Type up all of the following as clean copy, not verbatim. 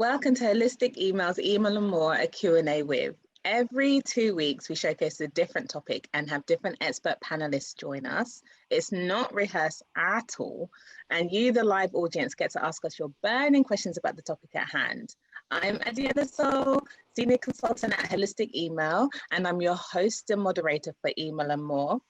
Welcome to Holistic Emails, Email and More, a Q&A with. Every 2 weeks, we showcase a different topic and have different expert panelists join us. It's not rehearsed at all. And you, the live audience, get to ask us your burning questions about the topic at hand. I'm Adiela Soul, Senior Consultant at Holistic Email, and I'm your host and moderator for Email and More.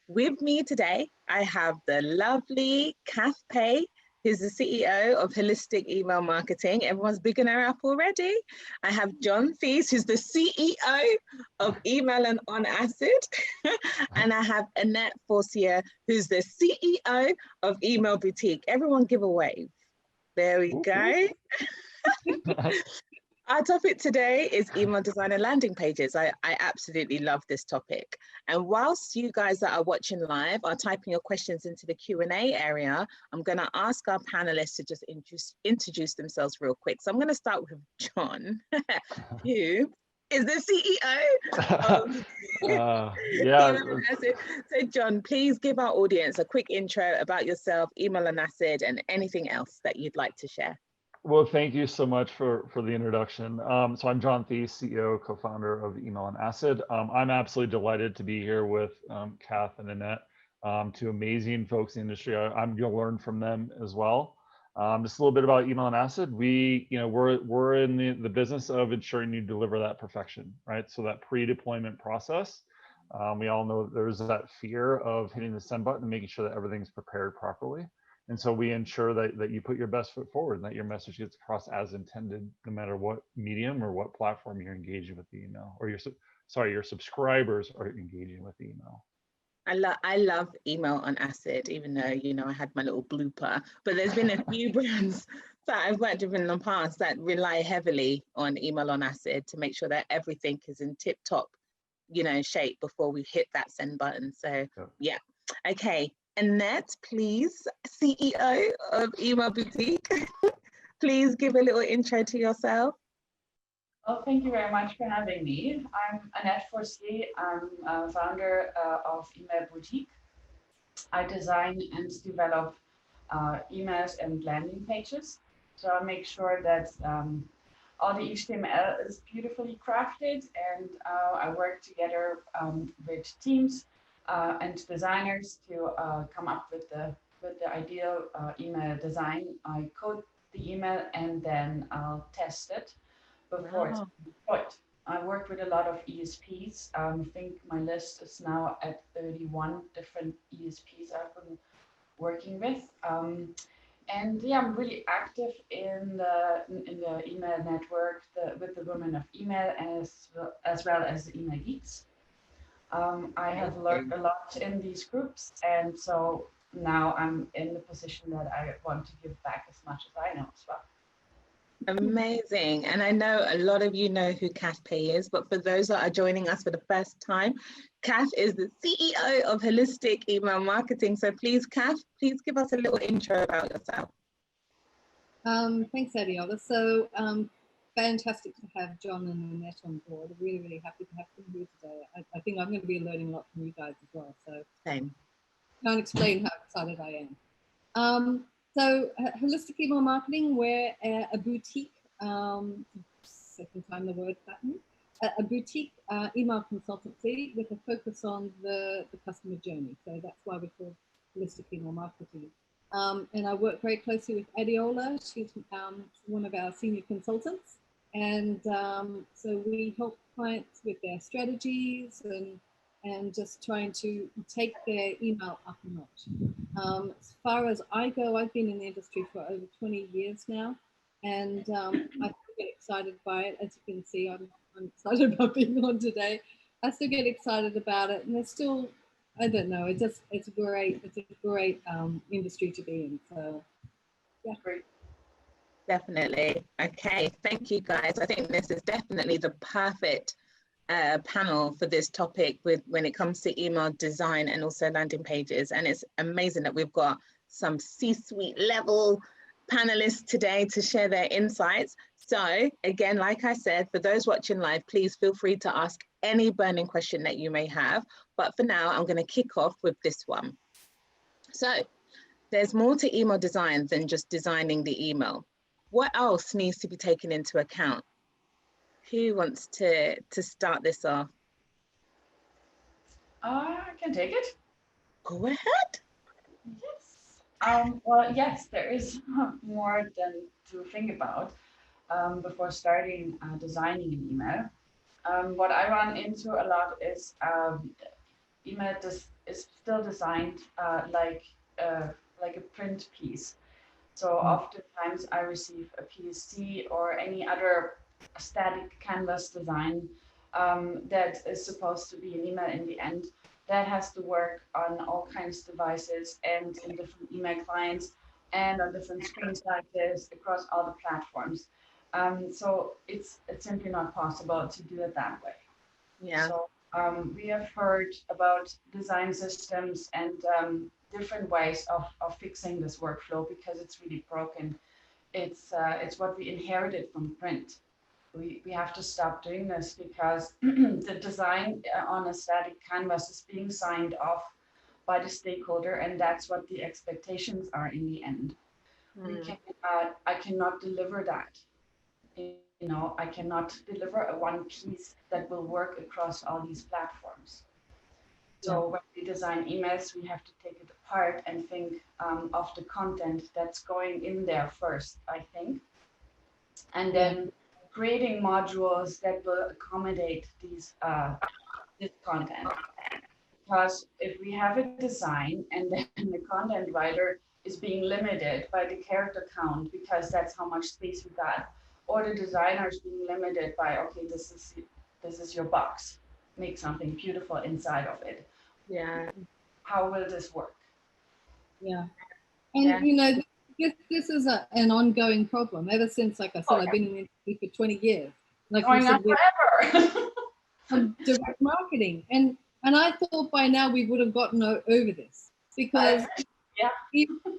With me today, I have the lovely Kath Pay, who's the CEO of Holistic Email Marketing. Everyone's bigging her up already. I have John Thies, who's the CEO of Email and On Acid. And I have Annette Forcier, who's the CEO of Email Boutique. Everyone give a wave. There we go. Our topic today is email design and landing pages. I absolutely love this topic. And whilst you guys that are watching live are typing your questions into the Q&A area, I'm going to ask our panelists to just introduce themselves real quick. So I'm going to start with John, who is the CEO of Email and Acid. So John, please give our audience a quick intro about yourself, Email and Acid, and anything else that you'd like to share. Well, thank you so much for the introduction. So I'm John Thies, CEO, co-founder of Email and Acid. I'm absolutely delighted to be here with Kath and Annette, two amazing folks in the industry. I'm going to learn from them as well. Just a little bit about Email and Acid. We're in the business of ensuring you deliver that perfection, right? So that pre-deployment process. We all know there's that fear of hitting the send button and making sure that everything's prepared properly. And so we ensure that you put your best foot forward and that your message gets across as intended, no matter what medium or what platform you're engaging with the email, or your subscribers are engaging with the email. I love Email on Acid, even though, I had my little blooper, but there's been a few brands that I've worked with in the past that rely heavily on Email on Acid to make sure that everything is in tip-top, shape before we hit that send button. So yeah. Okay. Annette, please, CEO of Email Boutique, please give a little intro to yourself. Well, thank you very much for having me. I'm Annette Forcier. I'm founder of Email Boutique. I design and develop emails and landing pages. So I make sure that all the HTML is beautifully crafted, and I work together with teams and designers to come up with the ideal email design. I code the email and then I'll test it before it's deployed. I work with a lot of ESPs. I think my list is now at 31 different ESPs I've been working with. And yeah, I'm really active in the email network with the Women of Email as well as the Email Geeks. I have learned a lot in these groups, and so now I'm in the position that I want to give back as much as I know as well. Amazing. And I know a lot of you know who Kath Pay is, but for those that are joining us for the first time, Kath is the CEO of Holistic Email Marketing. So please, Kath, please give us a little intro about yourself. Thanks, Adiola. So fantastic to have John and Annette on board. Really, really happy to have them here today. I think I'm going to be learning a lot from you guys as well. So same. Can't explain how excited I am. So Holistic Email Marketing, we're a boutique, second time the word pattern, a boutique email consultancy with a focus on the customer journey. So that's why we're called Holistic Email Marketing. And I work very closely with Adiola. She's one of our senior consultants. And so we help clients with their strategies and just trying to take their email up a notch. As far as I go, I've been in the industry for over 20 years now, and I get excited by it. As you can see, I'm excited about being on today. I still get excited about it, and there's still, I don't know, it's a great industry to be in. So yeah, great. Definitely. Okay, thank you guys. I think this is definitely the perfect panel for this topic when it comes to email design and also landing pages. And it's amazing that we've got some C-suite level panelists today to share their insights. So again, like I said, for those watching live, please feel free to ask any burning question that you may have. But for now, I'm going to kick off with this one. So there's more to email design than just designing the email. what else needs to be taken into account? Who wants to start this off? I can take it. Go ahead. Yes. Well, yes, there is more than to think about before starting designing an email. What I run into a lot is email is still designed like a print piece. So oftentimes I receive a PSC or any other static canvas design that is supposed to be an email in the end that has to work on all kinds of devices and in different email clients and on different screens like this across all the platforms. So it's simply not possible to do it that way. Yeah. So we have heard about design systems and different ways of fixing this workflow because it's really broken. It's what we inherited from print. We have to stop doing this because the design on a static canvas is being signed off by the stakeholder, and that's what the expectations are in the end. I cannot deliver that. You know, I cannot deliver a one piece that will work across all these platforms. So when we design emails, we have to take it apart and think of the content that's going in there first, I think. And then creating modules that will accommodate this content. Because if we have a design and then the content writer is being limited by the character count because that's how much space we got, or the designer is being limited by, okay, this is your box, make something beautiful inside of it. Yeah. How will this work? Yeah. And you know, this is an ongoing problem ever since, like I said, I've been in the industry for 20 years. Like going on forever. Direct marketing, and I thought by now we would have gotten over this because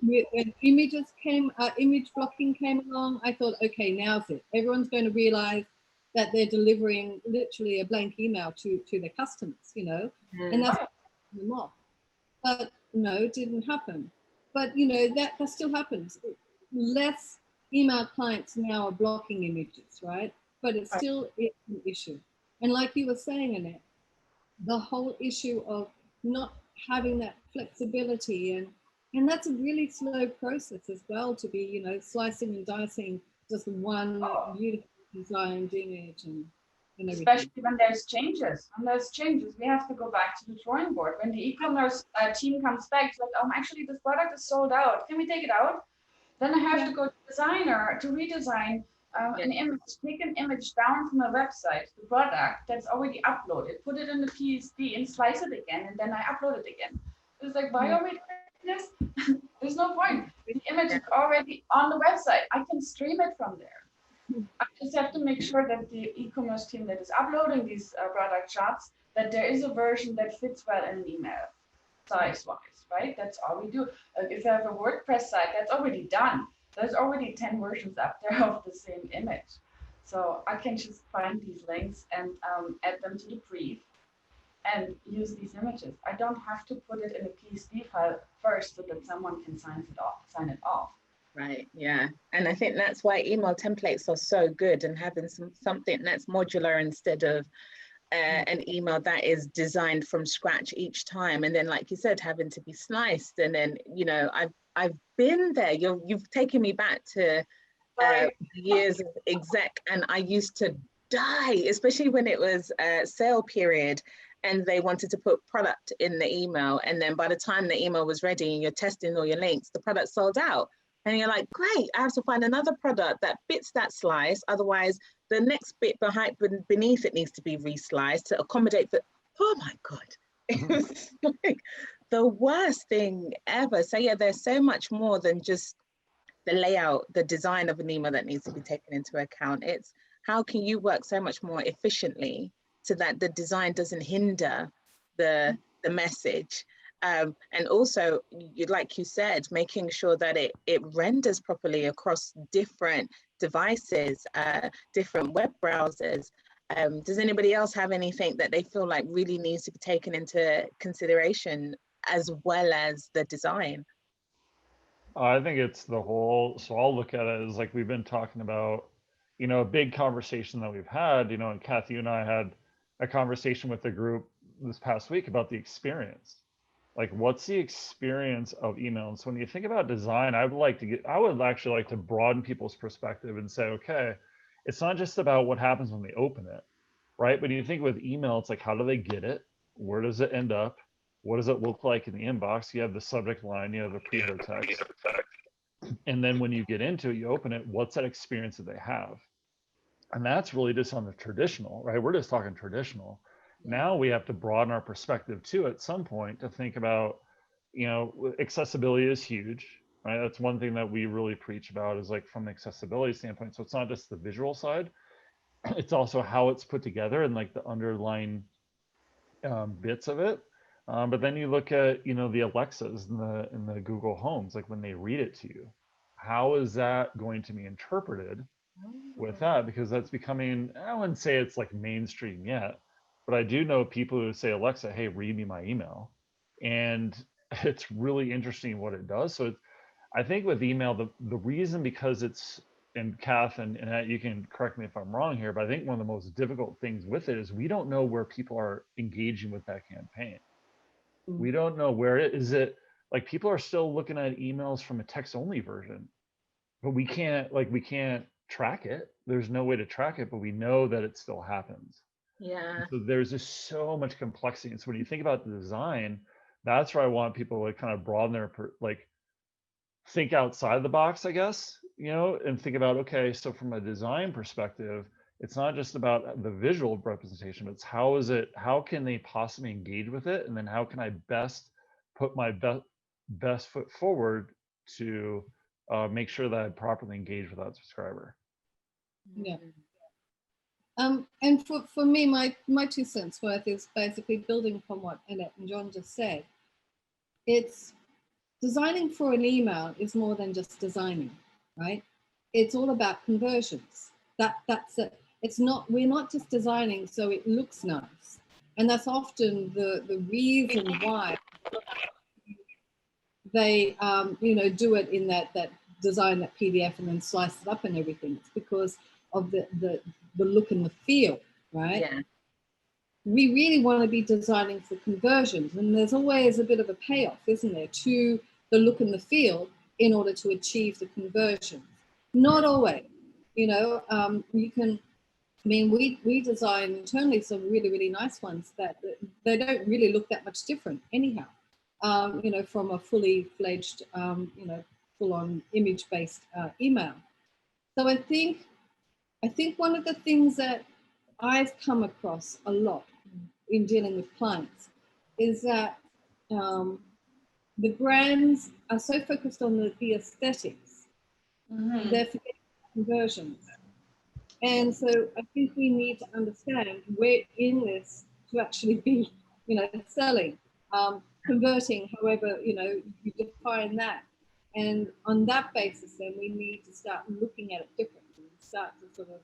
when images came, image blocking came along, I thought, okay, now's it. Everyone's going to realize that they're delivering literally a blank email to their customers, you know, and that's them off. But no, it didn't happen. But you know that still happens. Less email clients now are blocking images, right? But it still is an issue. And like you were saying, Annette, the whole issue of not having that flexibility, and that's a really slow process as well, to be, you know, slicing and dicing just one beautiful designed image and everything. Especially when there's changes. We have to go back to the drawing board. When the e-commerce team comes back, it's like, actually this product is sold out. Can we take it out? Then I have to go to the designer to redesign an image, take an image down from a website, the product that's already uploaded, put it in the PSD and slice it again, and then I upload it again. It's like, why are we doing this? There's no point. The image is already on the website. I can stream it from there. I just have to make sure that the e-commerce team that is uploading these product shots, that there is a version that fits well in an email, size-wise, right? That's all we do. If you have a WordPress site, that's already done. There's already 10 versions up there of the same image. So I can just find these links and add them to the brief and use these images. I don't have to put it in a PSD file first so that someone can sign it off. Right, yeah. And I think that's why email templates are so good, and having something that's modular instead of an email that is designed from scratch each time. And then, like you said, having to be sliced. And then, you know, I've been there. You've taken me back to years of exec, and I used to die, especially when it was sale period and they wanted to put product in the email. And then by the time the email was ready and you're testing all your links, the product sold out. And you're like, great, I have to find another product that fits that slice. Otherwise, the next bit beneath it needs to be resliced to accommodate for, oh my God. It was like the worst thing ever. So yeah, there's so much more than just the layout, the design of an email that needs to be taken into account. It's how can you work so much more efficiently so that the design doesn't hinder the message. And also, like you said, making sure that it renders properly across different devices, different web browsers. Does anybody else have anything that they feel like really needs to be taken into consideration as well as the design? I think it's the whole, so I'll look at it as like we've been talking about, a big conversation that we've had, and Kathy, you and I had a conversation with the group this past week about the experience. Like, what's the experience of email? And so when you think about design, I would actually like to broaden people's perspective and say, okay, it's not just about what happens when they open it, right? But you think with email, it's like, how do they get it? Where does it end up? What does it look like in the inbox? You have the subject line, you have the pre-header text. And then when you get into it, you open it, what's that experience that they have? And that's really just on the traditional, right? We're just talking traditional. Now we have to broaden our perspective too at some point to think about, accessibility is huge, right? That's one thing that we really preach about, is like from an accessibility standpoint. So it's not just the visual side, it's also how it's put together and like the underlying bits of it. But then you look at, the Alexas and the Google Homes, like when they read it to you, how is that going to be interpreted with that? Because that's becoming, I wouldn't say it's like mainstream yet, but I do know people who say, Alexa, hey, read me my email. And it's really interesting what it does. So I think with email, the reason, because it's, and Kath, and you can correct me if I'm wrong here, but I think one of the most difficult things with it is we don't know where people are engaging with that campaign. We don't know where is it, like people are still looking at emails from a text only version, but we can't track it. There's no way to track it, but we know that it still happens. Yeah. And so there's just so much complexity. And so when you think about the design, that's where I want people to kind of broaden their, think outside the box, I guess, and think about, okay, so from a design perspective, it's not just about the visual representation, but it's how can they possibly engage with it? And then how can I best put my best foot forward to make sure that I properly engage with that subscriber? Yeah. And for me, my 2 cents worth is basically building upon what Annette and John just said. It's designing for an email is more than just designing, right? It's all about conversions. That's it. We're not just designing so it looks nice. And that's often the reason why they do it in that design, that PDF, and then slice it up and everything. It's because of the look and the feel, right? Yeah. We really want to be designing for conversions, and there's always a bit of a payoff, isn't there, to the look and the feel in order to achieve the conversion. Not always, you can. I mean, we design internally some really, really nice ones that they don't really look that much different anyhow. From a fully fledged, full-on image-based email. So I think one of the things that I've come across a lot in dealing with clients is that the brands are so focused on the aesthetics, they're forgetting conversions. And so I think we need to understand we're in this to actually be, selling, converting, however, you define that. And on that basis, then we need to start looking at it differently and start to sort of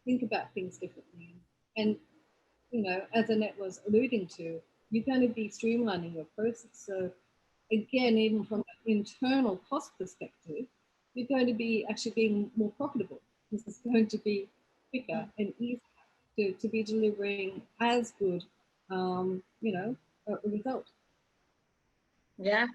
think about things differently. And, as Annette was alluding to, you're going to be streamlining your process. So again, even from an internal cost perspective, you're going to be actually being more profitable. This is going to be quicker and easier to be delivering as good, a result. Yeah.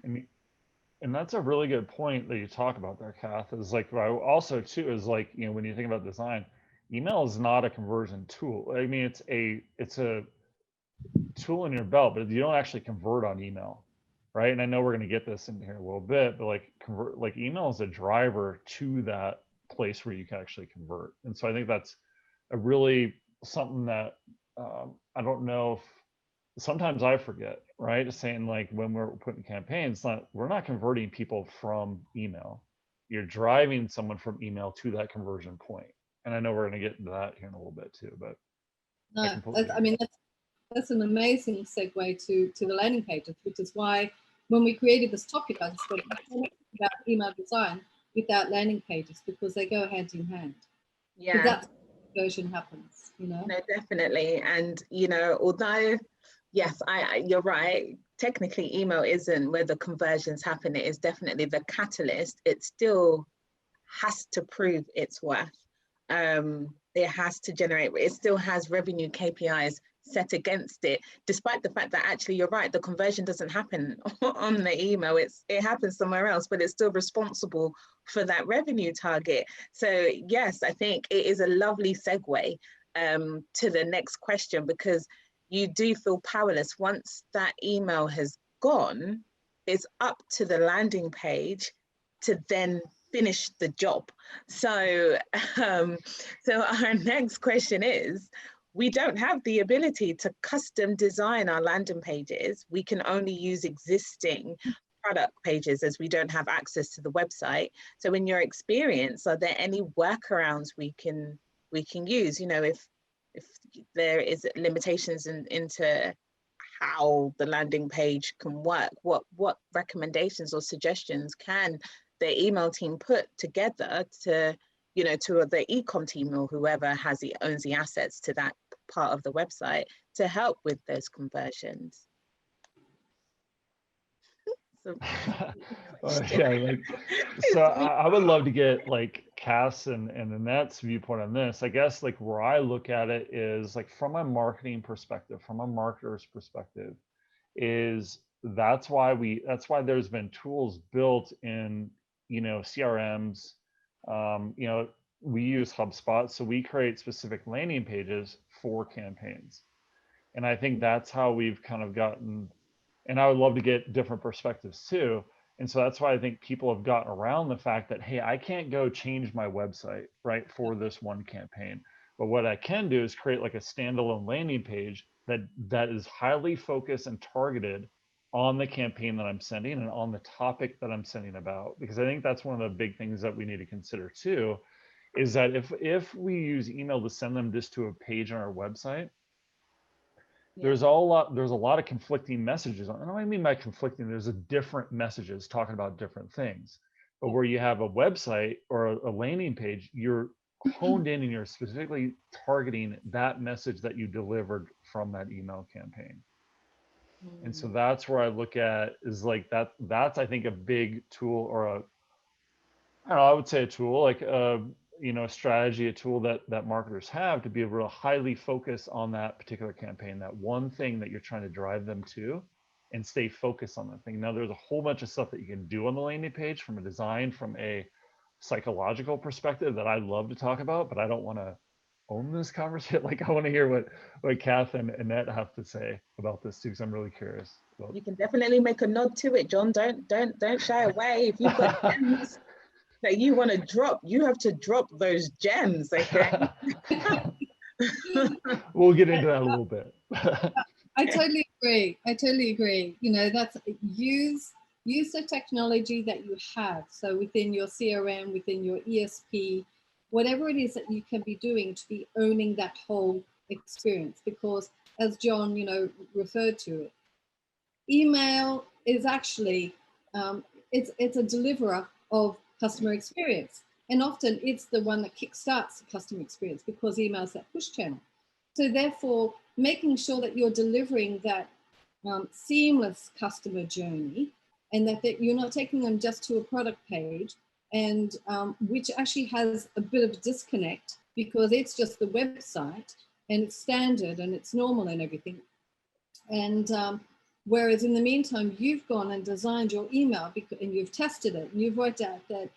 And that's a really good point that you talk about there, Kath, is like, also too, is like, when you think about design, email is not a conversion tool. I mean, it's a tool in your belt, but you don't actually convert on email, right? And I know we're going to get this in here a little bit, but like email is a driver to that place where you can actually convert. And so I think that's a really something that I don't know if sometimes I forget, right? Just saying, like, when we're putting campaigns, we're not converting people from email. You're driving someone from email to that conversion point. And I know we're going to get into that here in a little bit too, but that's an amazing segue to the landing pages, which is why when we created this topic, I just thought about email design without landing pages, because they go hand in hand. Yeah. That's how conversion happens, No, definitely. And, although, yes, you're right, technically email isn't where the conversions happen. It is definitely the catalyst. It still has to prove its worth. It has to generate, it still has revenue KPIs set against it, despite the fact that actually you're right, the conversion doesn't happen on the email, it happens somewhere else, but it's still responsible for that revenue target. So yes, I think it is a lovely segue to the next question, because you do feel powerless once that email has gone. It's up to the landing page to then finish the job. So so our next question is, we don't have the ability to custom design our landing pages. We can only use existing product pages, as we don't have access to the website. So in your experience, are there any workarounds we can use? You know, if there is limitations into how the landing page can work, what recommendations or suggestions can the email team put together to, you know, to the e-com team or whoever owns the assets to that part of the website to help with those conversions? So, yeah, like, so I would love to get like Cass and Annette's viewpoint on this. I guess like where I look at it is like from a marketing perspective, from a marketer's perspective, is that's why there's been tools built in, you know, CRMs. You know, we use HubSpot, so we create specific landing pages for campaigns. And I think that's how we've kind of gotten, and I would love to get different perspectives too. And so that's why I think people have gotten around the fact that, hey, I can't go change my website, right, for this one campaign. But what I can do is create like a standalone landing page that is highly focused and targeted on the campaign that I'm sending and on the topic that I'm sending about. Because I think that's one of the big things that we need to consider too, is that if we use email to send them just to a page on our website, there's a lot of conflicting messages. And what I mean by conflicting, there's a different messages talking about different things. But where you have a website or a landing page, you're honed in and you're specifically targeting that message that you delivered from that email campaign. And so that's where I look at is like that's I think a big tool, or I don't know, I would say a tool, like you know, strategy, a tool that marketers have to be real highly focused on that particular campaign, that one thing that you're trying to drive them to, and stay focused on that thing. Now, there's a whole bunch of stuff that you can do on the landing page from a design, from a psychological perspective that I love to talk about, but I don't want to own this conversation. Like, I want to hear what Kath and Annette have to say about this too, because I'm really curious. You can definitely make a nod to it, John. Don't shy away. If you've got gems that you want to drop, you have to drop those gems, okay? We'll get into that a little bit. I totally agree. I totally agree. You know, that's use the technology that you have. So within your CRM, within your ESP, whatever it is that you can be doing to be owning that whole experience. Because as John, you know, referred to it, email is actually, it's a deliverer of customer experience. And often it's the one that kickstarts the customer experience because email's that push channel. So therefore, making sure that you're delivering that seamless customer journey, and that you're not taking them just to a product page, and which actually has a bit of a disconnect because it's just the website and it's standard and it's normal and everything. And whereas in the meantime, you've gone and designed your email and you've tested it and you've worked out that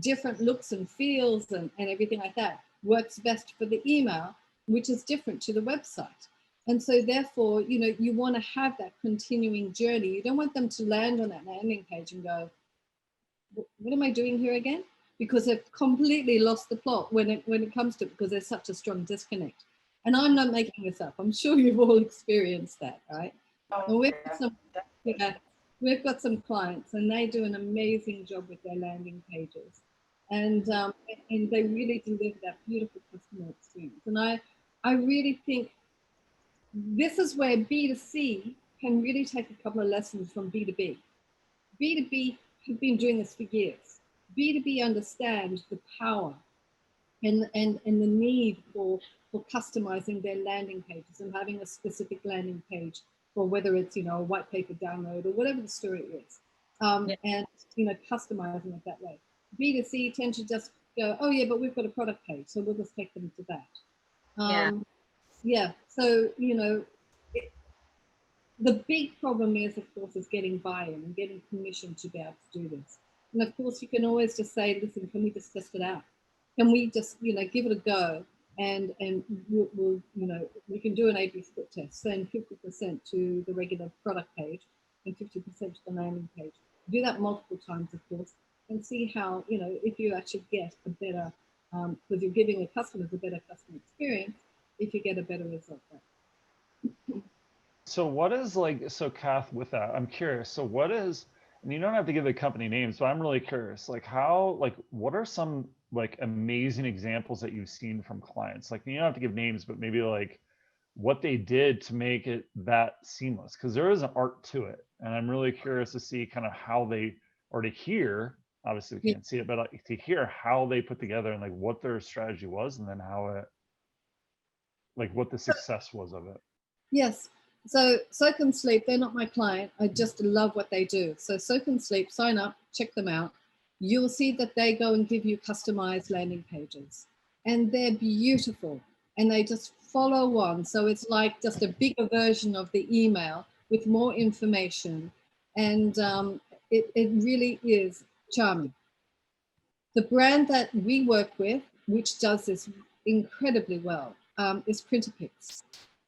different looks and feels and everything like that works best for the email, which is different to the website. And so therefore, you know, you want to have that continuing journey. You don't want them to land on that landing page and go, what am I doing here again? Because they've completely lost the plot when it comes to it, because there's such a strong disconnect. And I'm not making this up. I'm sure you've all experienced that, right? And we've got some clients and they do an amazing job with their landing pages. And they really deliver that beautiful customer experience. And I really think this is where B2C can really take a couple of lessons from B2B. B2B have been doing this for years. B2B understand the power and the need for customizing their landing pages and having a specific landing page for whether it's, you know, a white paper download or whatever the story is, and, you know, customizing it that way. B2C tend to just go, oh yeah, but we've got a product page, so we'll just take them to that. Yeah, so, you know, the big problem is, of course, is getting buy-in and getting permission to be able to do this. And of course, you can always just say, listen, can we just test it out? Can we just, you know, give it a go? And we'll you know, we can do an A/B split test, send 50% to the regular product page and 50% to the landing page. Do that multiple times, of course, and see how, you know, if you actually get a better, because you're giving the customers a better customer experience, if you get a better result there. So what is like, so Kath, with that, I'm curious. So what is, and you don't have to give the company names, but I'm really curious, like how, like, what are some like amazing examples that you've seen from clients? Like, you don't have to give names, but maybe like what they did to make it that seamless, because there is an art to it. And I'm really curious to see kind of how they, or to hear, obviously we can't see it, but like, to hear how they put together and like what their strategy was, and then how it, like what the success was of it. Yes. So Soak and Sleep, they're not my client. I just love what they do. So Soak and Sleep, sign up, check them out. You'll see that they go and give you customized landing pages. And they're beautiful. And they just follow on. So it's like just a bigger version of the email with more information. And it really is charming. The brand that we work with, which does this incredibly well, is Printerpix.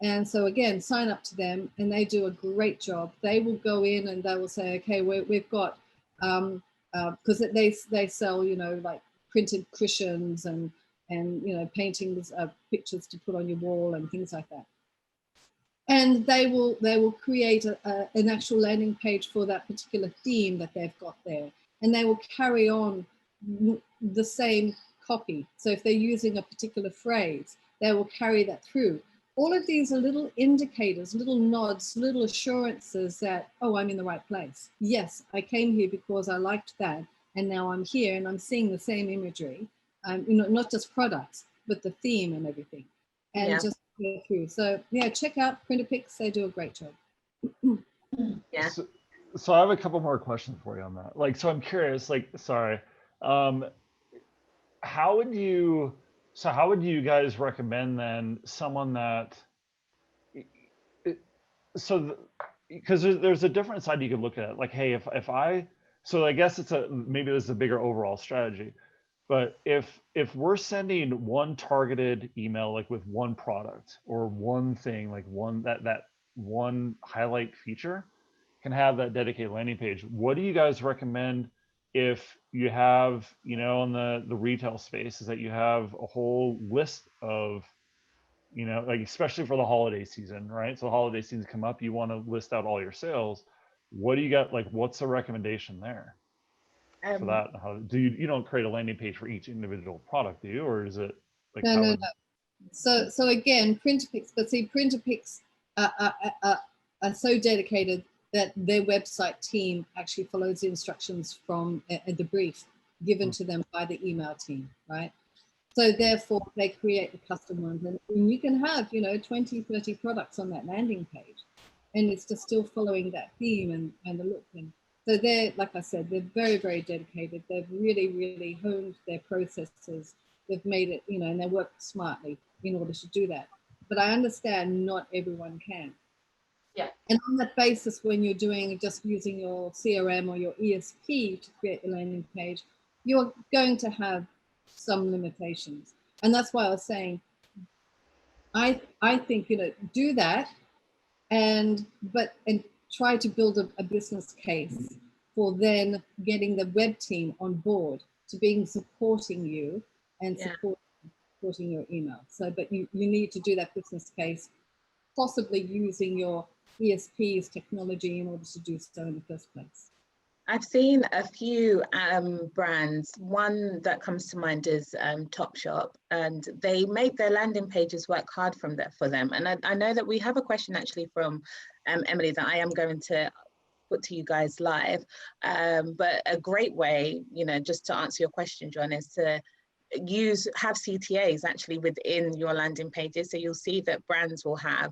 And so again, sign up to them and they do a great job. They will go in and they will say, okay, we've got, because they sell, you know, like printed cushions and you know, paintings, pictures to put on your wall and things like that. And they will create an actual landing page for that particular theme that they've got there. And they will carry on the same copy. So if they're using a particular phrase, they will carry that through. All of these are little indicators, little nods, little assurances that, oh, I'm in the right place. Yes, I came here because I liked that. And now I'm here and I'm seeing the same imagery, you know, not just products, but the theme and everything. And just go through. So yeah, check out Printerpix. They do a great job. Yeah. So I have a couple more questions for you on that. Like, so I'm curious, like, sorry, how would you guys recommend then someone that, because there's a different side you could look at, like, hey, if I, so I guess it's maybe there's a bigger overall strategy, but if we're sending one targeted email, like with one product or one thing, like one, that one highlight feature can have that dedicated landing page, what do you guys recommend if you have, you know, in the retail space, is that you have a whole list of, you know, like especially for the holiday season, right? So the holiday seasons come up, you want to list out all your sales. What do you got? Like, what's the recommendation there for that? How do you don't create a landing page for each individual product, do you, or is it like no. So again, Printerpix, but see, Printerpix are so dedicated that their website team actually follows the instructions from the brief given to them by the email team, right? So therefore they create the custom ones, and you can have, you know, 20, 30 products on that landing page, and it's just still following that theme and the look. And so they're, like I said, they're very, very dedicated. They've really, really honed their processes. They've made it, you know, and they work smartly in order to do that. But I understand not everyone can. Yeah. And on that basis, when you're doing just using your CRM or your ESP to create the landing page, you're going to have some limitations. And that's why I was saying, I think, you know, do that and try to build a business case for then getting the web team on board to being supporting you and supporting your email. So, but you need to do that business case, possibly using your ESP's technology in order to do so in the first place. I've seen a few brands. One that comes to mind is Topshop, and they make their landing pages work hard for them. And I know that we have a question actually from Emily that I am going to put to you guys live. But a great way, you know, just to answer your question, John, is to have CTAs actually within your landing pages. So you'll see that brands will have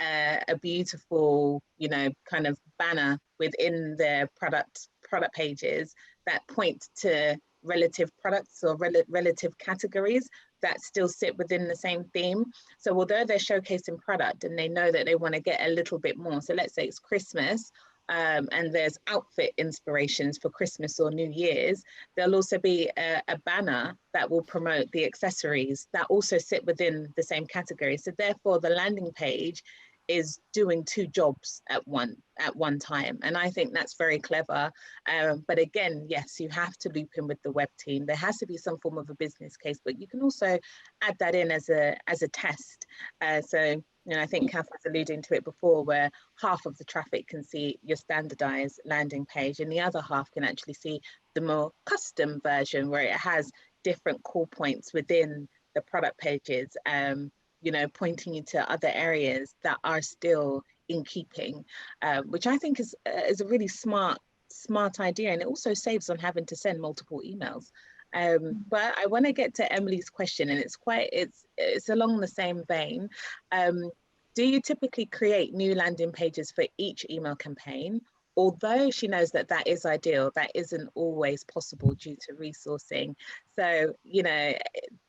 a beautiful, you know, kind of banner within their product pages that point to relative products or relative categories that still sit within the same theme. So although they're showcasing product and they know that they want to get a little bit more, so let's say it's Christmas, and there's outfit inspirations for Christmas or New Year's, there'll also be a banner that will promote the accessories that also sit within the same category. So therefore the landing page is doing two jobs at one time, and I think that's very clever. But again, yes, you have to loop in with the web team. There has to be some form of a business case, but you can also add that in as a test. So you know, I think Kath was alluding to it before, where half of the traffic can see your standardized landing page and the other half can actually see the more custom version where it has different call points within the product pages, you know, pointing you to other areas that are still in keeping, which I think is a really smart idea, and it also saves on having to send multiple emails. But I want to get to Emily's question, and it's along the same vein. Do you typically create new landing pages for each email campaign? Although she knows that that is ideal, that isn't always possible due to resourcing. So, you know,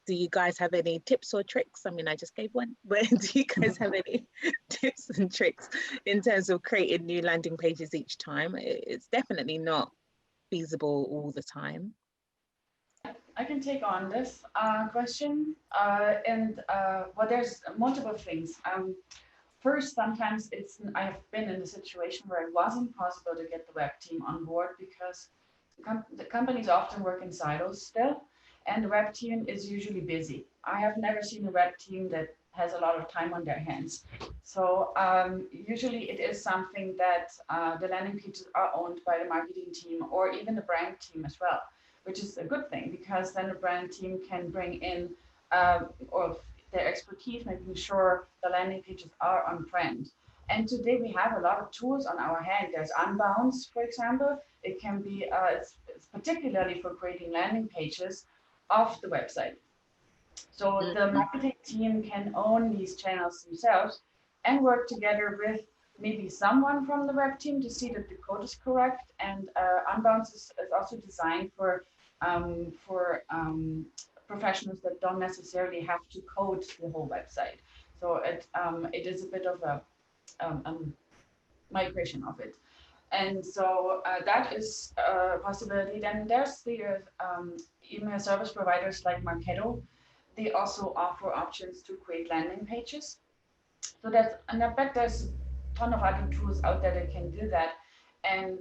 do you guys have any tips or tricks? I mean, I just gave one, but do you guys have any tips and tricks in terms of creating new landing pages each time? It's definitely not feasible all the time. I can take on this question, well, there's multiple things. First, sometimes I have been in a situation where it wasn't possible to get the web team on board because the companies often work in silos still, and the web team is usually busy. I have never seen a web team that has a lot of time on their hands. So usually it is something that the landing pages are owned by the marketing team or even the brand team as well, which is a good thing because then the brand team can bring in or their expertise, making sure the landing pages are on trend. And today we have a lot of tools on our hand. There's Unbounce, for example. It can be, it's particularly for creating landing pages off the website. So the marketing team can own these channels themselves and work together with maybe someone from the web team to see that the code is correct. And Unbounce is also designed for professionals that don't necessarily have to code the whole website. So it is a bit of a migration of it. And so that is a possibility. Then there's the email service providers like Marketo. They also offer options to create landing pages. So and I bet there's a ton of other tools out there that can do that. And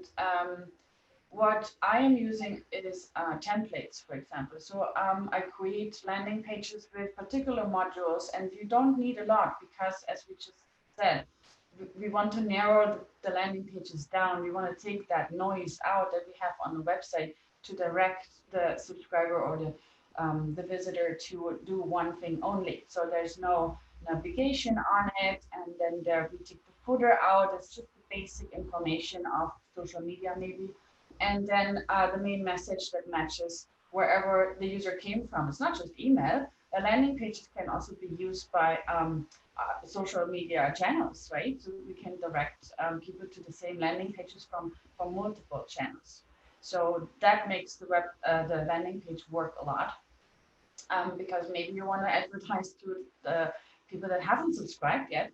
what I am using is templates, for example. So I create landing pages with particular modules, and you don't need a lot because, as we just said, we want to narrow the landing pages down. We want to take that noise out that we have on the website to direct the subscriber or the visitor to do one thing only. So there's no navigation on it, and then we take the footer out. It's just the basic information of social media maybe. And then the main message that matches wherever the user came from. It's not just email. The landing pages can also be used by social media channels, right? So we can direct people to the same landing pages from multiple channels. So that makes the landing page work a lot because maybe you want to advertise to the people that haven't subscribed yet.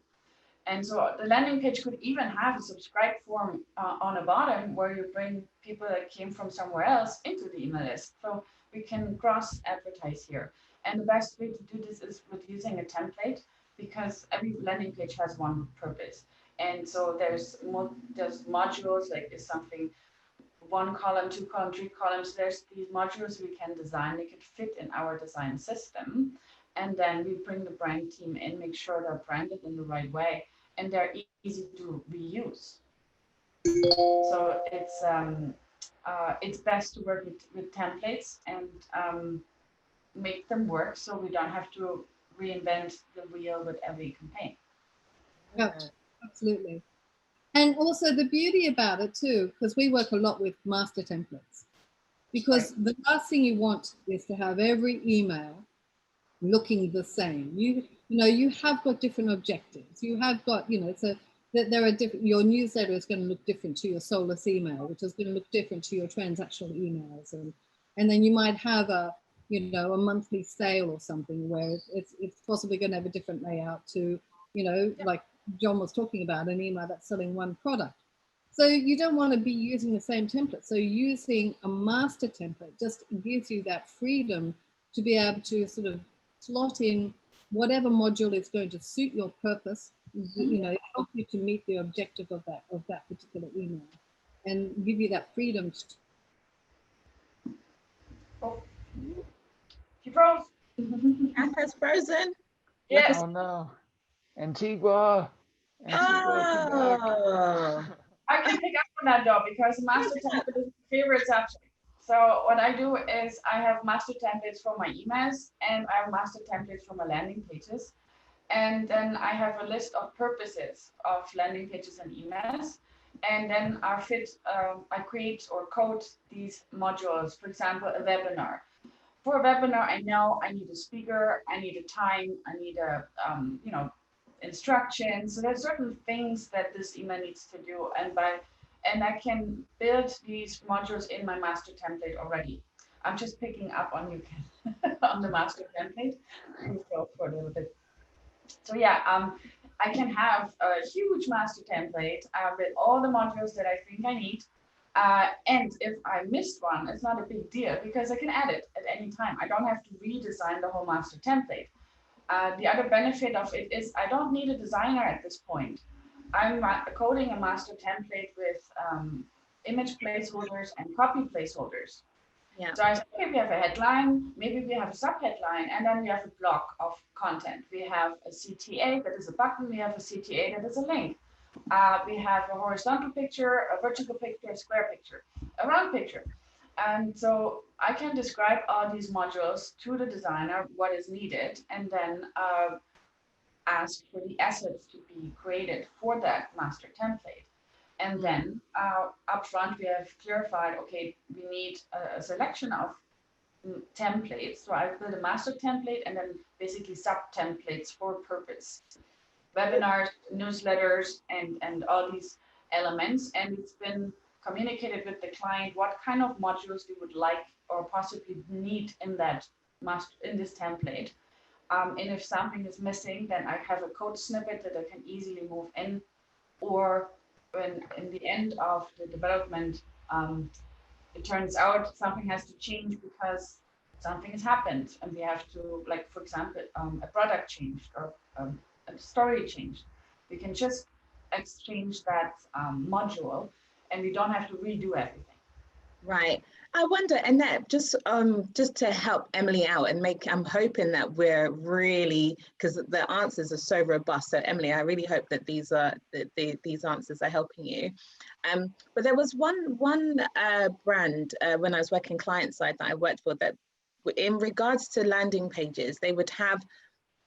And so the landing page could even have a subscribe form on the bottom where you bring people that came from somewhere else into the email list. So we can cross advertise here. And the best way to do this is with using a template because every landing page has one purpose. And so there's modules, like is something 1 column, 2 column, 3 columns. There's these modules we can design. They could fit in our design system. And then we bring the brand team in, make sure they're branded in the right way, and they're easy to reuse. So it's best to work with templates and make them work so we don't have to reinvent the wheel with every campaign. Yeah, absolutely. And also the beauty about it too, because we work a lot with master templates, because the last thing you want is to have every email looking the same. you know, you have got different objectives. You have got, you know, so that there are different, your newsletter is going to look different to your soulless email, which is going to look different to your transactional emails. And then you might have a, you know, a monthly sale or something where it's possibly going to have a different layout to, you know, like John was talking about, an email that's selling one product. So you don't want to be using the same template. So using a master template just gives you that freedom to be able to sort of slot in whatever module is going to suit your purpose, you know, help you to meet the objective of that particular email, and give you that freedom. Oh, she froze. Kath has frozen. Yes. Oh no, Antigua, come back. Oh. I can pick up on that job because master template is my favorite subject. So what I do is I have master templates for my emails, and I have master templates for my landing pages. And then I have a list of purposes of landing pages and emails. And then I create or code these modules. For example, a webinar. For a webinar, I know I need a speaker, I need a time, I need a you know, instructions. So there's certain things that this email needs to do, and I can build these modules in my master template already. I'm just picking up on you on the master template. For a little bit. So yeah, I can have a huge master template with all the modules that I think I need. And if I missed one, it's not a big deal because I can add it at any time. I don't have to redesign the whole master template. The other benefit of it is I don't need a designer at this point. I'm coding a master template with image placeholders and copy placeholders. Yeah. So I said, okay, we have a headline, maybe we have a subheadline, and then we have a block of content. We have a CTA that is a button, we have a CTA that is a link. We have a horizontal picture, a vertical picture, a square picture, a round picture. And so I can describe all these modules to the designer, what is needed, and then ask for the assets to be created for that master template. And then upfront, we have clarified, okay, we need a selection of templates. So I build a master template and then basically sub-templates for purpose. Webinars, newsletters, and all these elements. And it's been communicated with the client what kind of modules they would like or possibly need in this template. And if something is missing, then I have a code snippet that I can easily move in, or when in the end of the development, it turns out something has to change because something has happened and we have to, like, for example, a product changed or a story changed. We can just exchange that module and we don't have to redo everything. Right. I wonder, Annette, just to help Emily out and I'm hoping that we're really, because the answers are so robust. So Emily, I really hope that these answers are helping you. But there was one brand when I was working client side that I worked for, that in regards to landing pages, they would have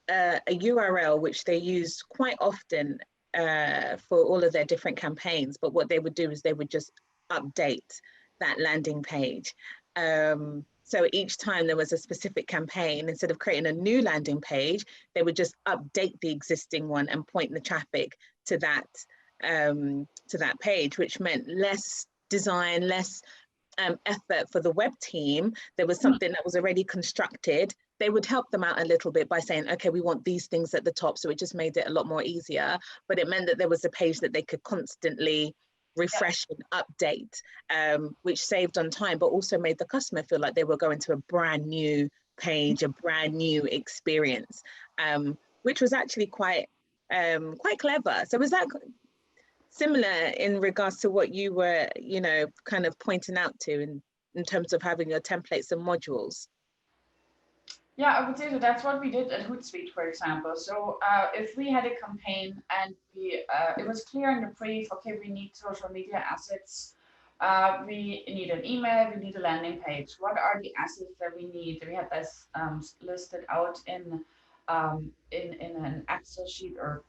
a URL which they use quite often for all of their different campaigns. But what they would do is they would just update that landing page. So each time there was a specific campaign, instead of creating a new landing page, they would just update the existing one and point the traffic to that page, which meant less design, less effort for the web team. There was something that was already constructed. They would help them out a little bit by saying, okay, we want these things at the top. So it just made it a lot more easier, but it meant that there was a page that they could constantly refresh and update, which saved on time, but also made the customer feel like they were going to a brand new page, a brand new experience, which was actually quite clever. So was that similar in regards to what you were, kind of pointing out to in terms of having your templates and modules? Yeah, I would say so. That's what we did at Hootsuite, for example. So if we had a campaign and it was clear in the brief, okay, we need social media assets, we need an email, we need a landing page. What are the assets that we need? We had this listed out in an Excel sheet or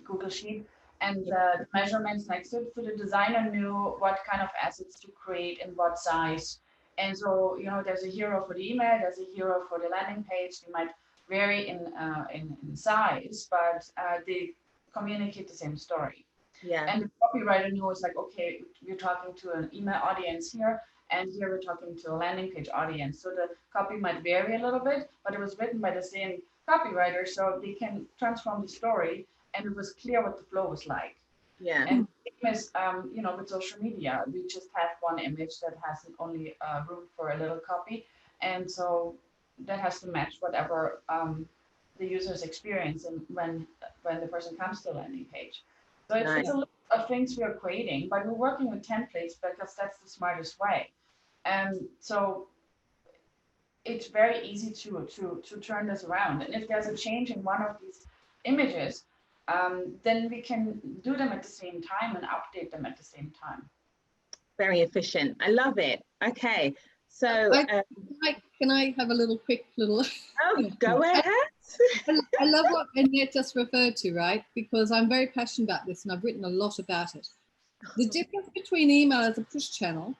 Google sheet, and the measurements next to it. So the designer knew what kind of assets to create and what size. And so, there's a hero for the email, there's a hero for the landing page. They might vary in size, but they communicate the same story. Yeah. And the copywriter knows, like, okay, we're talking to an email audience here, and here we're talking to a landing page audience. So the copy might vary a little bit, but it was written by the same copywriter, so they can transform the story, and it was clear what the flow was like. Yeah. And same as, you know, with social media, we just have one image that has only room for a little copy, and so that has to match whatever the user's experience and when the person comes to the landing page. So it's a lot of things we are creating, but we're working with templates because that's the smartest way. And so it's very easy to turn this around. And if there's a change in one of these images, then we can do them at the same time and update them at the same time. Very efficient. I love it. Okay. So can I have a little quick little? Oh, go ahead. I love what Annette just referred to, right? Because I'm very passionate about this and I've written a lot about it. The difference between email as a push channel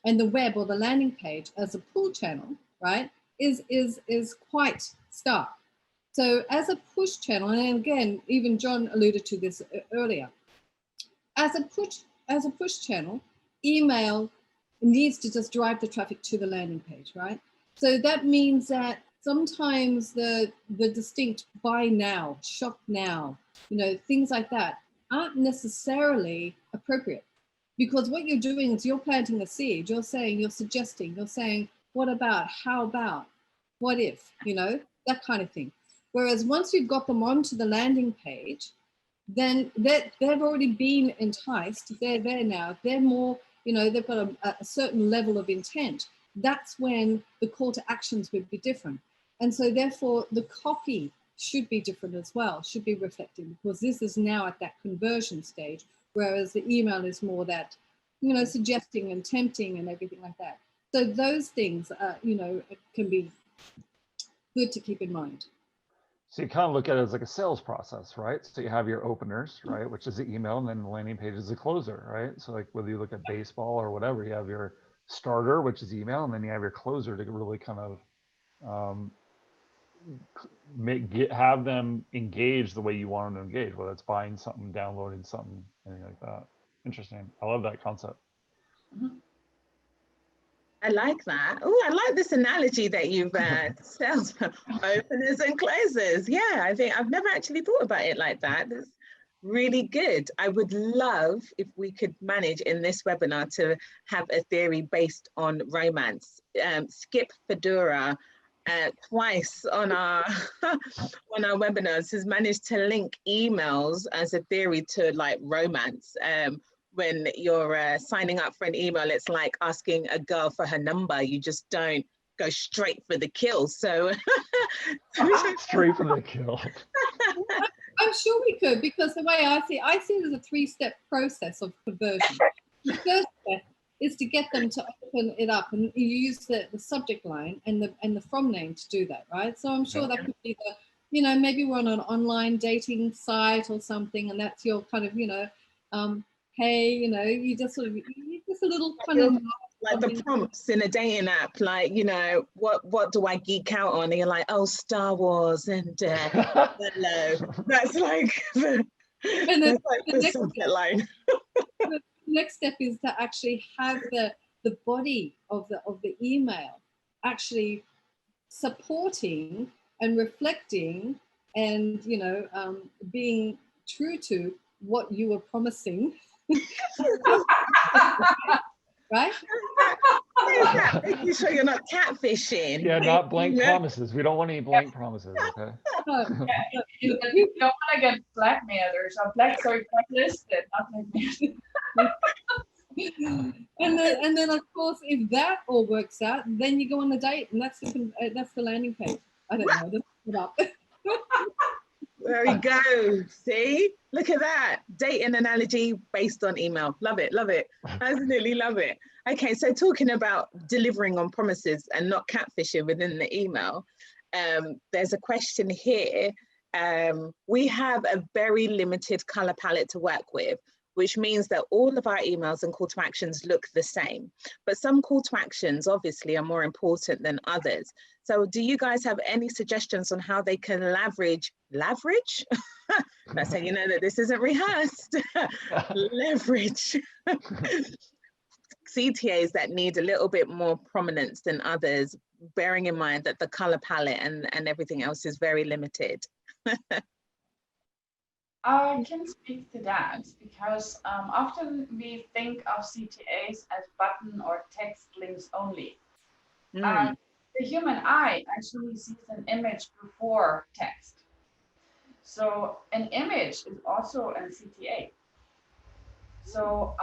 and the web or the landing page as a pull channel, right, is quite stark. So as a push channel, and again, even John alluded to this earlier, as a push channel, email needs to just drive the traffic to the landing page, right? So that means that sometimes the distinct buy now, shop now, you know, things like that aren't necessarily appropriate, because what you're doing is you're planting the seed. You're saying, you're suggesting, you're saying, what about, how about, what if, you know, that kind of thing. Whereas once you've got them onto the landing page, then they've already been enticed. They're there now. They're more, you know, they've got a certain level of intent. That's when the call to actions would be different. And so therefore the copy should be different as well, should be reflecting, because this is now at that conversion stage, whereas the email is more that, you know, suggesting and tempting and everything like that. So those things, you know, can be good to keep in mind. So you kind of look at it as like a sales process, right? So you have your openers, right, which is the email, and then the landing page is the closer, right? So like whether you look at baseball or whatever, you have your starter, which is email, and then you have your closer to really kind of have them engage the way you want them to engage, whether it's buying something, downloading something, anything like that. Interesting. I love that concept. Mm-hmm. I like that. Oh, I like this analogy that you've sales openers and closers. Yeah, I think I've never actually thought about it like that. That's really good. I would love if we could manage in this webinar to have a theory based on romance. Skip Fedora twice on our on our webinars has managed to link emails as a theory to like romance. When you're signing up for an email, it's like asking a girl for her number. You just don't go straight for the kill. So straight for the kill. I'm sure we could, because the way I see it as a 3-step process of conversion. The first step is to get them to open it up, and you use the subject line and the from name to do that, right? So I'm sure that could be the, you know, maybe we're on an online dating site or something, and that's your kind of, you know, hey, you know, you just sort of, just a little kind of like the prompts in a dating app, like, you know, what do I geek out on? And you're like, oh, Star Wars and hello. That's like the subject line. The next step is to actually have the body of the email actually supporting and reflecting and, you know, being true to what you were promising. Right? Making sure you're not catfishing. Yeah, not blank promises. We don't want any blank promises, okay? You don't want to get blackmailed or something. Blacklisted, not blackmailed. And then of course, if that all works out, then you go on the date, and that's the landing page. I don't know. Just put it up. There we go. See, look at that dating analogy based on email. Love it, love it. Absolutely love it. Okay, so talking about delivering on promises and not catfishing within the email, there's a question here. We have a very limited color palette to work with. which means that all of our emails and call to actions look the same. But some call to actions obviously are more important than others. So do you guys have any suggestions on how they can leverage? That's how you know that this isn't rehearsed. Leverage CTAs that need a little bit more prominence than others, bearing in mind that the color palette and everything else is very limited. I can speak to that because often we think of CTAs as button or text links only. The human eye actually sees an image before text. So an image is also a CTA. So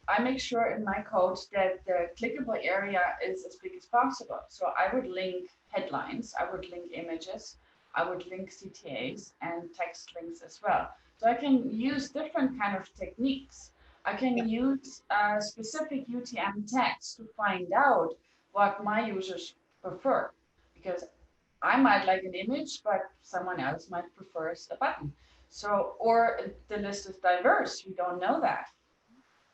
I make sure in my code that the clickable area is as big as possible. So I would link headlines, I would link images, I would link CTAs and text links as well. So I can use different kind of techniques. I can use specific UTM tags to find out what my users prefer, because I might like an image, but someone else might prefer a button. So, or the list is diverse, we don't know that.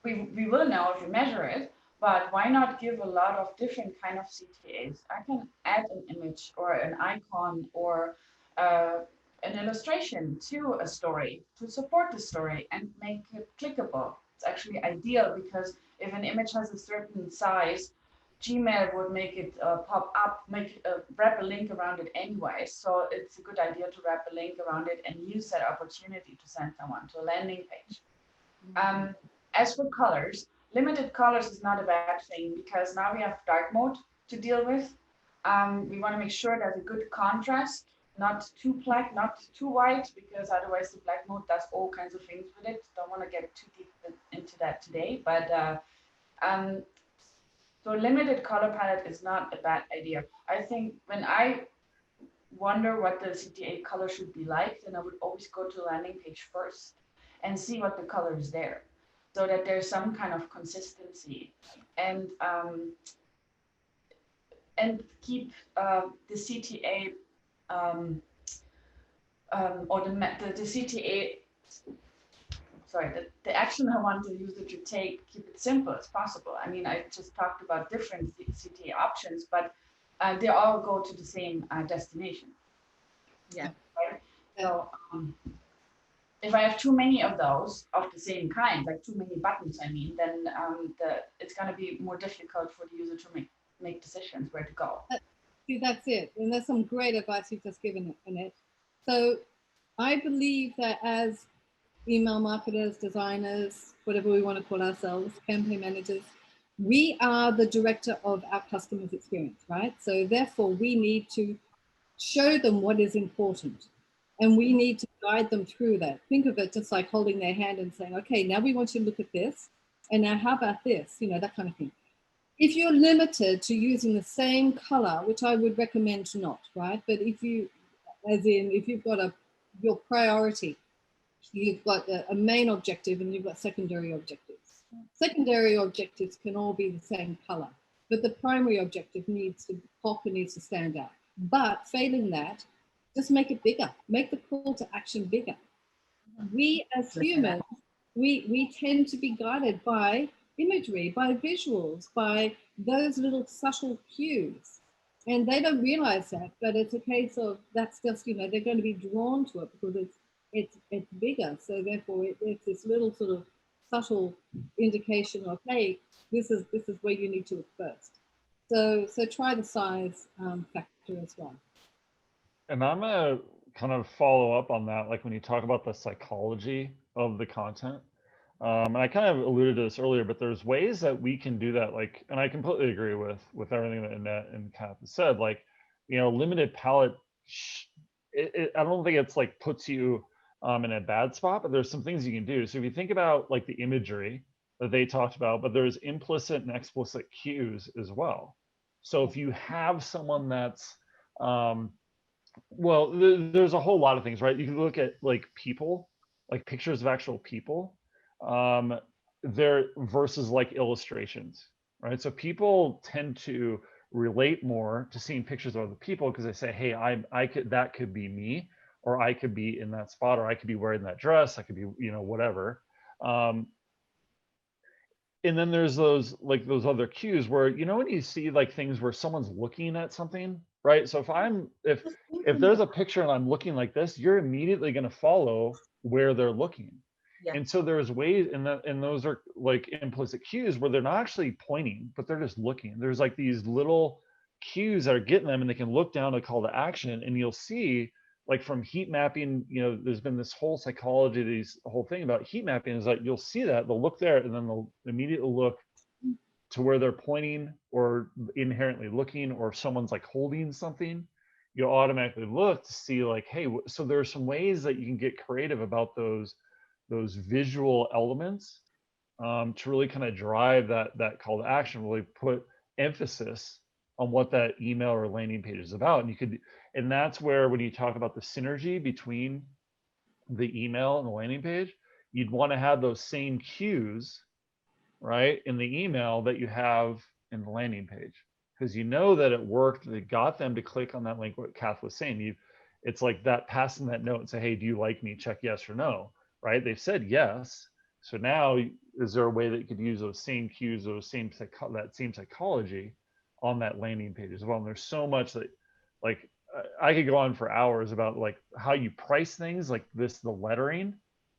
We will know if we measure it, but why not give a lot of different kind of CTAs? I can add an image or an icon or an illustration to a story to support the story and make it clickable. It's actually ideal because if an image has a certain size, Gmail would make it pop up, wrap a link around it anyway. So it's a good idea to wrap a link around it and use that opportunity to send someone to a landing page. As for colors, limited colors is not a bad thing because now we have dark mode to deal with. We want to make sure there's a good contrast, not too black, not too white, because otherwise the black mode does all kinds of things with it. Don't want to get too deep into that today, but so limited color palette is not a bad idea. I think when I wonder what the CTA color should be like, then I would always go to the landing page first and see what the color is there, so that there's some kind of consistency, and keep the CTA or the CTA. Sorry, the action I want the user to take, keep it simple as possible. I mean, I just talked about different CTA options, but they all go to the same destination. Yeah. Right? So if I have too many of those of the same kind, like too many buttons, I mean, then it's going to be more difficult for the user to make decisions where to go. See, that's it. And there's some great advice you've just given, Annette. So I believe that as email marketers, designers, whatever we want to call ourselves, campaign managers, we are the director of our customers' experience, right? So therefore, we need to show them what is important. And we need to guide them through that. Think of it just like holding their hand and saying, okay, now we want you to look at this. And now how about this? You know, that kind of thing. If you're limited to using the same color, which I would recommend not, right? But if you, as in, if you've got your priority, you've got a main objective and you've got secondary objectives. Secondary objectives can all be the same color, but the primary objective needs to pop and needs to stand out. But failing that, just make it bigger. Make the call to action bigger. We as humans, we tend to be guided by imagery, by visuals, by those little subtle cues. And they don't realize that, but it's a case of that's just, you know, they're going to be drawn to it because it's bigger. So therefore it's this little sort of subtle indication of, hey, this is where you need to look first. So try the size factor as well. And I'm gonna kind of follow up on that, like when you talk about the psychology of the content. And I kind of alluded to this earlier, but there's ways that we can do that. Like, and I completely agree with everything that Annette and Kath said. Like, you know, limited palette. I don't think it's like puts you in a bad spot, but there's some things you can do. So if you think about like the imagery that they talked about, but there's implicit and explicit cues as well. So if you have someone that's well, there's a whole lot of things, right? You can look at like people, like pictures of actual people, there versus like illustrations, right? So people tend to relate more to seeing pictures of other people because they say, hey, I could, that could be me, or I could be in that spot, or I could be wearing that dress, I could be, you know, whatever. And then there's those like those other cues where, you know, when you see like things where someone's looking at something, right? So if there's a picture and I'm looking like this, you're immediately going to follow where they're looking. Yeah. And so there's ways, and those are like implicit cues where they're not actually pointing, but they're just looking. There's like these little cues that are getting them, and they can look down a call to action, and you'll see like from heat mapping, you know, there's been this whole psychology, this whole thing about heat mapping is like, you'll see that they'll look there and then they'll immediately look to where they're pointing or inherently looking, or if someone's like holding something, you'll automatically look to see like, hey, so there's some ways that you can get creative about those visual elements to really kind of drive that call to action, really put emphasis on what that email or landing page is about. And that's where, when you talk about the synergy between the email and the landing page, you'd want to have those same cues, right, in the email that you have in the landing page, because you know that it worked. They got them to click on that link. What Kath was saying, it's like that, passing that note and say, hey, do you like me? Check yes or no, right? They've said yes. So now, is there a way that you could use those same cues, that same psychology on that landing page as well? And there's so much that, like, I could go on for hours about like how you price things, like the lettering,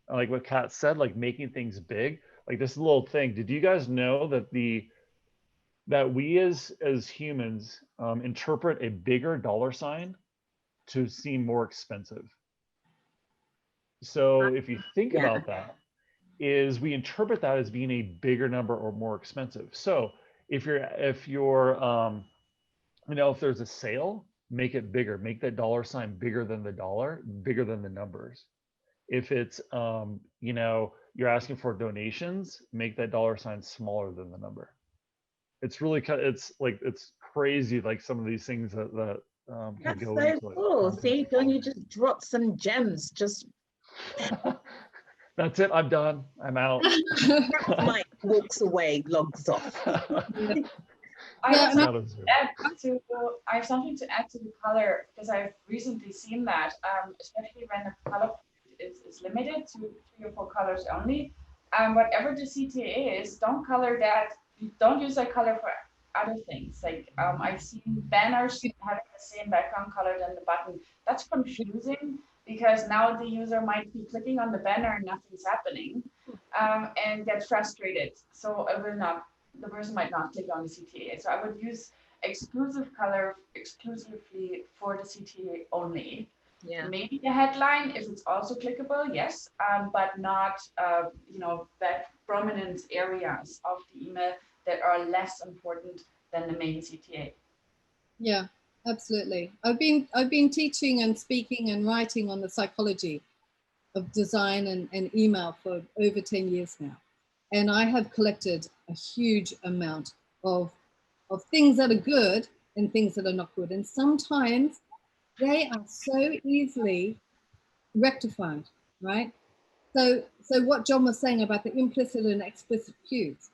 like what Kat said, like making things big, like this little thing. Did you guys know that that we as humans interpret a bigger dollar sign to seem more expensive? So if you think about that, is we interpret that as being a bigger number or more expensive. So if you're you know, if there's a sale, make it bigger, make that dollar sign bigger than the dollar, bigger than the numbers. If it's you know, you're asking for donations, make that dollar sign smaller than the number. It's really it's crazy, like some of these things that can go so into cool. it. See, Don, you just dropped some gems. Just that's it. I'm done. I'm out. Mike walks away, logs off. I have something to add to the color, because I've recently seen that, especially when the color is limited to 3 or 4 colors only. Whatever the CTA is, don't color that. Don't use that color for other things. Like I've seen banners having the same background color than the button. That's confusing, because now the user might be clicking on the banner and nothing's happening, and get frustrated. So the person might not click on the CTA. So I would use exclusive color exclusively for the CTA only. Yeah. Maybe the headline, if it's also clickable, yes, but not you know, that prominent areas of the email that are less important than the main CTA. Yeah, absolutely. I've been teaching and speaking and writing on the psychology of design and email for over 10 years now. And I have collected a huge amount of things that are good and things that are not good. And sometimes they are so easily rectified, right? So what John was saying about the implicit and explicit cues,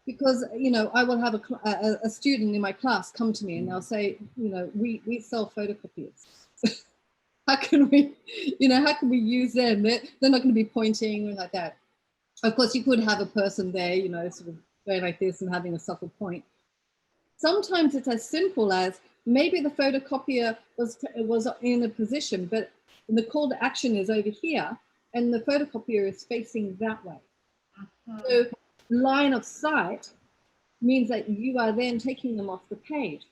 because, you know, I will have a student in my class come to me and they'll say, you know, we sell photocopiers. How can we use them? They're not going to be pointing like that. Of course, you could have a person there, you know, sort of going like this and having a subtle point. Sometimes it's as simple as maybe the photocopier was in a position, but the call to action is over here and the photocopier is facing that way. So line of sight means that you are then taking them off the page.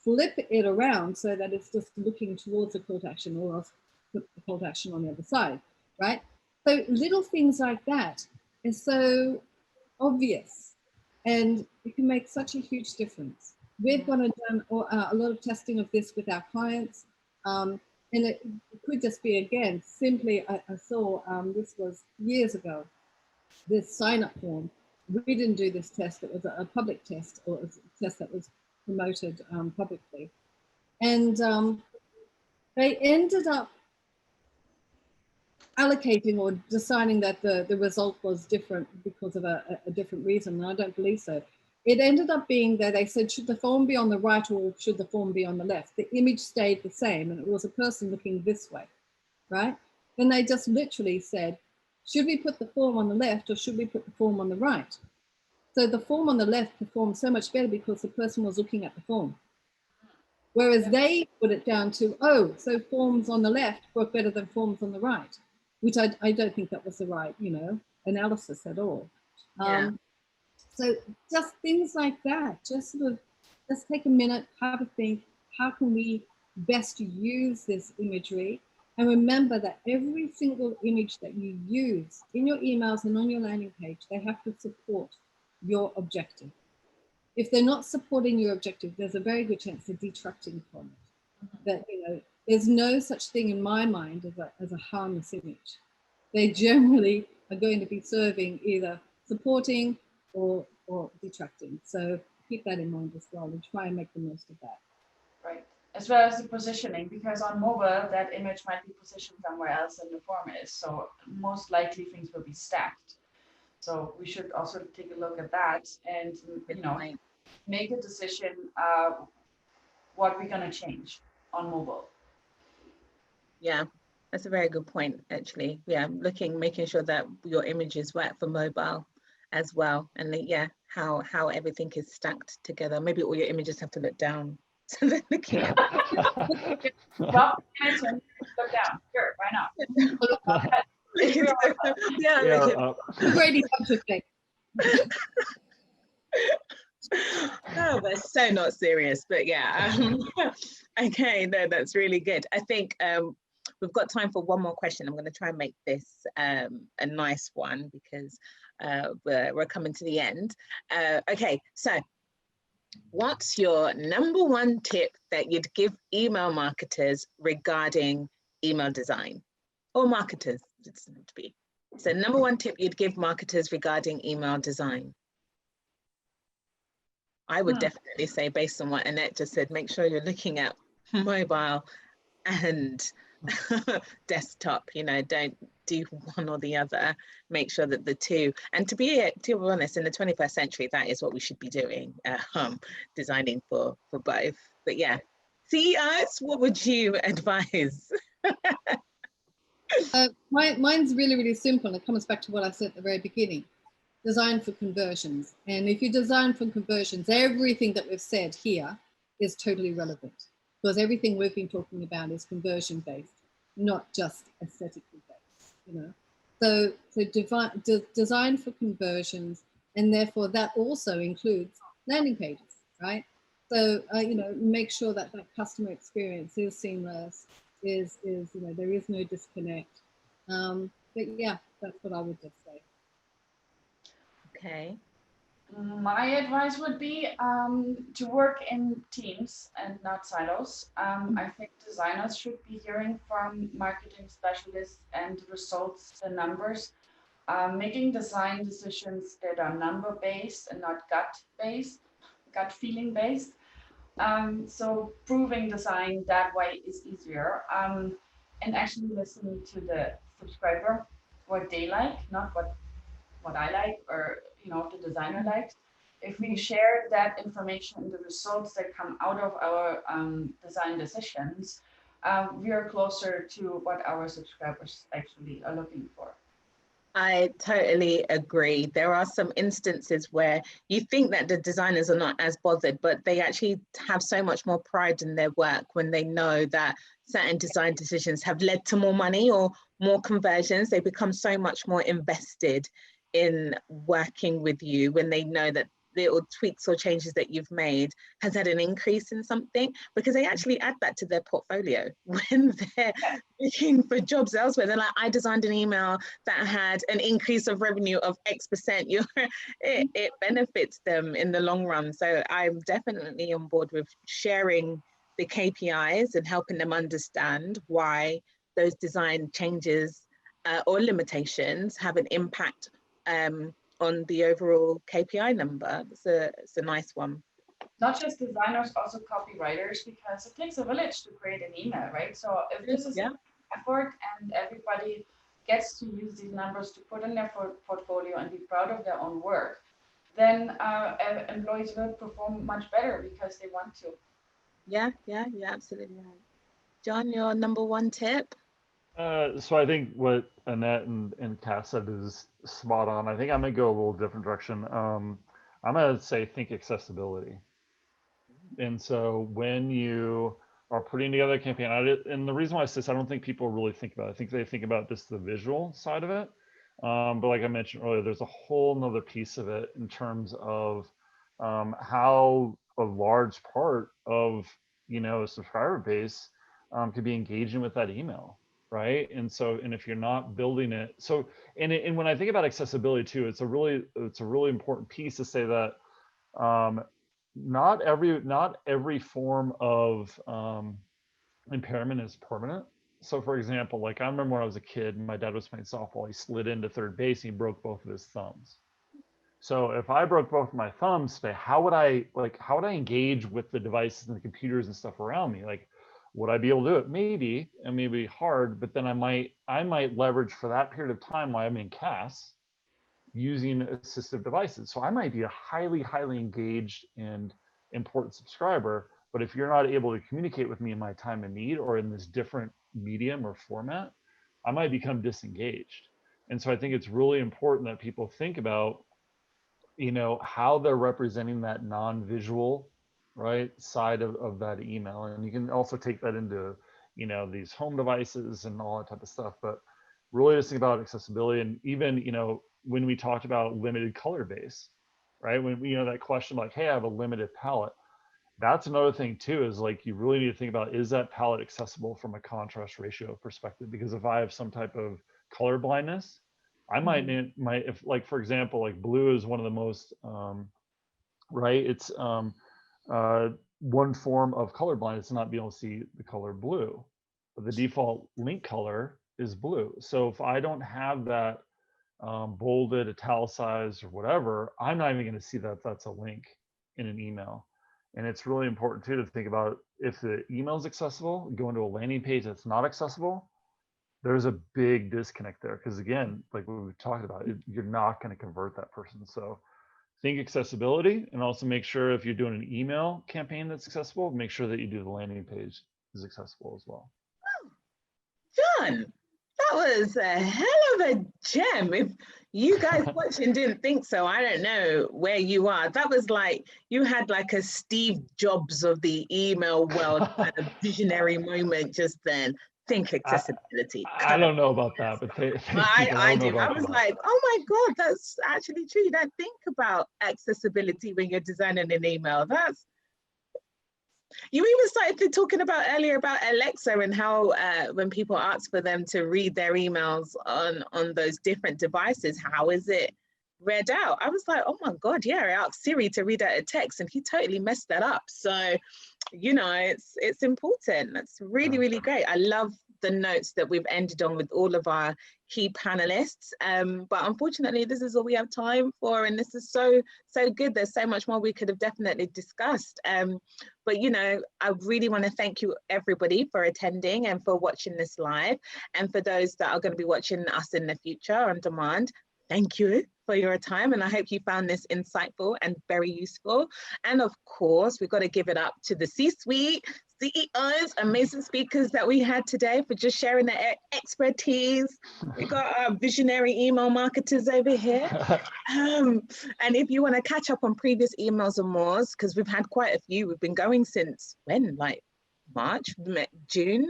Flip it around so that it's just looking towards the call to action, or else put the call to action on the other side, right? So little things like that is so obvious, and it can make such a huge difference. We've done a lot of testing of this with our clients, and it could just be, again, simply, I saw, this was years ago, this sign-up form. We didn't do this test. It was a public test, or it was a test that was promoted publicly. And they ended up allocating or deciding that the result was different because of a different reason, and I don't believe so. It ended up being that they said, should the form be on the right or should the form be on the left? The image stayed the same, and it was a person looking this way. right? Then they just literally said, should we put the form on the left or should we put the form on the right? So the form on the left performed so much better because the person was looking at the form. Whereas they put it down to, oh, so forms on the left work better than forms on the right, which I don't think that was the right, analysis at all. Yeah. So just things like that, just sort of, just take a minute, have a think, how can we best use this imagery? And remember that every single image that you use in your emails and on your landing page, they have to support your objective. If they're not supporting your objective, there's a very good chance they're detracting from it. That, there's no such thing in my mind as a harmless image. They generally are going to be serving either supporting or detracting. So keep that in mind as well and try and make the most of that. Right. As well as the positioning, because on mobile, that image might be positioned somewhere else than the form is. So most likely things will be stacked. So we should also take a look at that and, make a decision what we're going to change on mobile. Yeah, that's a very good point, actually. Yeah, making sure that your images work for mobile as well. And yeah, how everything is stacked together. Maybe all your images have to look down. So they're looking at Well, look down. Sure, why not? Yeah. Brady subject. No, we're so not serious, but yeah. Okay, no, that's really good. I think we've got time for one more question. I'm going to try and make this a nice one because we're coming to the end. Okay, so what's your number one tip that you'd give email marketers regarding email design, or marketers? It doesn't have to be. So number one tip you'd give marketers regarding email design. I would definitely say, based on what Annette just said, make sure you're looking at mobile and desktop. Don't do one or the other. Make sure that the two. And to be honest, in the 21st century, that is what we should be doing, designing for both. But yeah, CEOs, what would you advise? Mine's really, really simple. It comes back to what I said at the very beginning. Design for conversions. And if you design for conversions, everything that we've said here is totally relevant because everything we've been talking about is conversion based, not just aesthetically based, So design for conversions, and therefore that also includes landing pages, right? So, make sure that customer experience is seamless, is there is no disconnect. But yeah, that's what I would just say. Okay. My advice would be to work in teams and not silos. I think designers should be hearing from marketing specialists and results, the numbers, making design decisions that are number based and not gut feeling based. So proving design that way is easier. And actually listening to the subscriber, what they like, not what I like or the designer likes. If we share that information and the results that come out of our design decisions, we are closer to what our subscribers actually are looking for. I totally agree. There are some instances where you think that the designers are not as bothered, but they actually have so much more pride in their work when they know that certain design decisions have led to more money or more conversions. They become so much more invested in working with you when they know that little tweaks or changes that you've made has had an increase in something, because they actually add that to their portfolio when they're looking for jobs elsewhere. They're like, I designed an email that had an increase of revenue of X%. It benefits them in the long run. So I'm definitely on board with sharing the KPIs and helping them understand why those design changes or limitations have an impact on the overall KPI number. It's a nice one. Not just designers, also copywriters, because it takes a village to create an email, right? So if this is an effort and everybody gets to use these numbers to put in their portfolio and be proud of their own work, then employees will perform much better because they want to. Yeah, you're absolutely right. John, your number one tip? So I think what Annette and Cass said is spot on. I think I'm gonna go a little different direction. I'm gonna say think accessibility. And so when you are putting together a campaign, and the reason why I say this, I don't think people really think about it. I think they think about this, the visual side of it. But like I mentioned earlier, there's a whole nother piece of it in terms of how a large part of, you know, a subscriber base could be engaging with that email, right? And so, and if you're not building it, so, and when I think about accessibility too, it's a really important piece to say that not every form of impairment is permanent. So for example, like I remember when I was a kid, my dad was playing softball, he slid into third base and he broke both of his thumbs. So if I broke both my thumbs today, how would I engage with the devices and the computers and stuff around me? Like, would I be able to do it? Maybe, and maybe hard, but then I might leverage for that period of time while I'm in CAS using assistive devices. So I might be a highly engaged and important subscriber, but if you're not able to communicate with me in my time of need or in this different medium or format, I might become disengaged. And so I think it's really important that people think about, you know, how they're representing that non-visual, right, side of that email. And you can also take that into, you know, these home devices and all that type of stuff. But really just think about accessibility. And even, you know, when we talked about limited color base, right, when, you know, that question like, hey, I have a limited palette, that's another thing too, is like you really need to think about, is that palette accessible from a contrast ratio perspective? Because if I have some type of color blindness, I might if, like, for example, like blue is one of the most right, it's one form of color blindness to not be able to see the color blue, but the default link color is blue. So if I don't have that bolded, italicized, or whatever, I'm not even going to see that that's a link in an email. And it's really important too to think about, if the email is accessible, going to a landing page that's not accessible, there's a big disconnect there. Because again, like what we talked about, you're not going to convert that person. So think accessibility, and also make sure if you're doing an email campaign that's accessible, make sure that you do the landing page is accessible as well. John, that was a hell of a gem. If you guys watching didn't think so, I don't know where you are. That was like, you had like a Steve Jobs of the email world kind of visionary moment just then. Think accessibility. I don't know about that, but I do. I was like, oh my God, that's actually true. You don't think about accessibility when you're designing an email. You even started talking about earlier about Alexa and how when people ask for them to read their emails on those different devices, how is it read out? I was like, oh my God, yeah, I asked Siri to read out a text and he totally messed that up. So, you know, it's important. That's really, really great. I love the notes that we've ended on with all of our key panelists. But unfortunately, this is all we have time for. And this is so good. There's so much more we could have definitely discussed. But, you know, I really want to thank you, everybody, for attending and for watching this live. And for those that are going to be watching us in the future on demand, thank you for your time. And I hope you found this insightful and very useful. And of course, we've got to give it up to the C-suite, CEOs, amazing speakers that we had today for just sharing their expertise. We got our visionary email marketers over here. And if you want to catch up on previous emails and more, because we've had quite a few, we've been going since when, like March, June?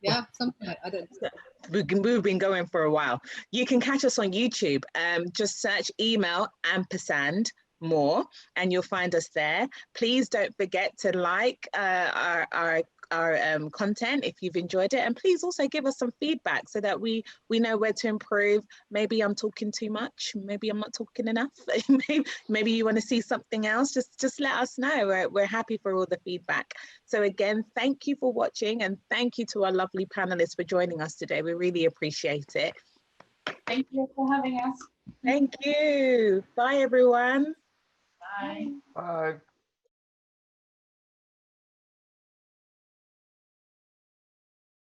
Yeah, something like, I don't know. We've been going for a while. You can catch us on YouTube. Just search email ampersand more and you'll find us there. Please don't forget to like our content if you've enjoyed it, and please also give us some feedback so that we know where to improve. Maybe I'm talking too much, maybe I'm not talking enough. maybe you want to see something else. Just let us know. We're happy for all the feedback. So again, thank you for watching, and thank you to our lovely panelists for joining us today. We really appreciate it. Thank you for having us. Thank you. Bye everyone. Bye. Bye.